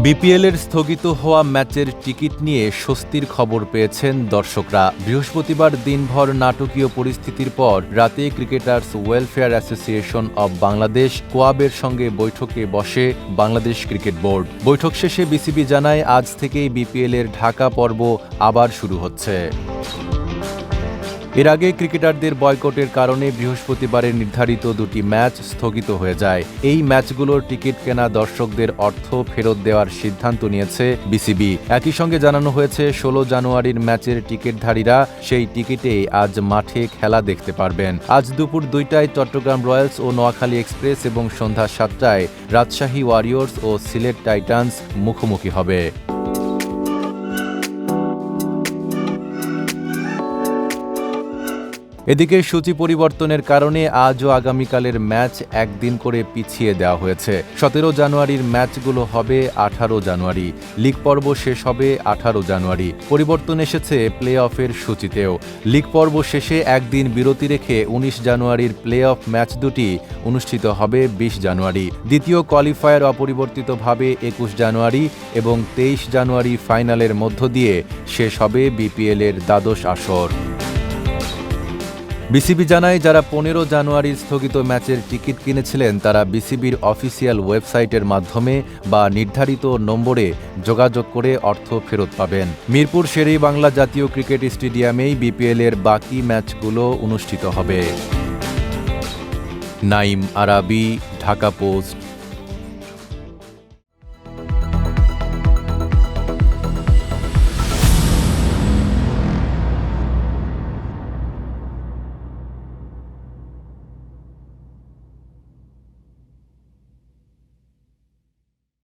বিপিএলের স্থগিত হওয়া ম্যাচের টিকিট নিয়ে স্বস্তির খবর পেয়েছেন দর্শকরা। বৃহস্পতিবার দিনভর নাটকীয় পরিস্থিতির পর রাতে cricketers welfare association of Bangladesh কোয়াবের সঙ্গে বৈঠকে বসে বাংলাদেশ ক্রিকেট বোর্ড। বৈঠক শেষে বিসিবি জানায় আজ থেকেই বিপিএলের ঢাকা পর্ব আবার শুরু হচ্ছে। এর আগে ক্রিকেটারদের বয়কটের কারণে বৃহস্পতিবারের নির্ধারিত দুটি ম্যাচ স্থগিত হয়ে যায়। এই ম্যাচগুলোর টিকিট কেনা দর্শকদের অর্থ ফেরত দেওয়ার সিদ্ধান্ত নিয়েছে বিসিবি। একই সঙ্গে জানানো হয়েছে ১৬ জানুয়ারির ম্যাচের টিকিটধারীরা সেই টিকিটেই আজ মাঠে খেলা দেখতে পারবেন। আজ দুপুর ২টায় চট্টগ্রাম রয়্যালস ও নোয়াখালী এক্সপ্রেস এবং সন্ধ্যা ৭টায় রাজশাহী ওয়ারিয়র্স ও সিলেট টাইটান্স মুখোমুখি হবে। এদিকে সূচি পরিবর্তনের কারণে আজ ও আগামীকালের ম্যাচ একদিন করে পিছিয়ে দেওয়া হয়েছে। ১৭ জানুয়ারির ম্যাচগুলো হবে ১৮ জানুয়ারি। লিগ পর্ব শেষ হবে ১৮ জানুয়ারি। পরিবর্তন এসেছে প্লে অফের সূচিতেও। লিগ পর্ব শেষে একদিন বিরতি রেখে ১৯ জানুয়ারির প্লে অফ ম্যাচ দুটি অনুষ্ঠিত হবে ২০ জানুয়ারি। দ্বিতীয় কোয়ালিফায়ার অপরিবর্তিতভাবে ২১ জানুয়ারি এবং ২৩ জানুয়ারি ফাইনালের মধ্য দিয়ে শেষ হবে বিপিএলের দ্বাদশ আসর। বিসিবি জানায় যারা ১৫ জানুয়ারির স্থগিত ম্যাচের টিকিট কিনেছিলেন তারা বিসিবির অফিসিয়াল ওয়েবসাইটের মাধ্যমে বা নির্ধারিত নম্বরে যোগাযোগ করে অর্থ ফেরত পাবেন। মিরপুর শেরেবাংলা জাতীয় ক্রিকেট স্টেডিয়ামেই বিপিএলের বাকি ম্যাচগুলো অনুষ্ঠিত হবে। নাঈম আরাবী, ঢাকা পোস্ট।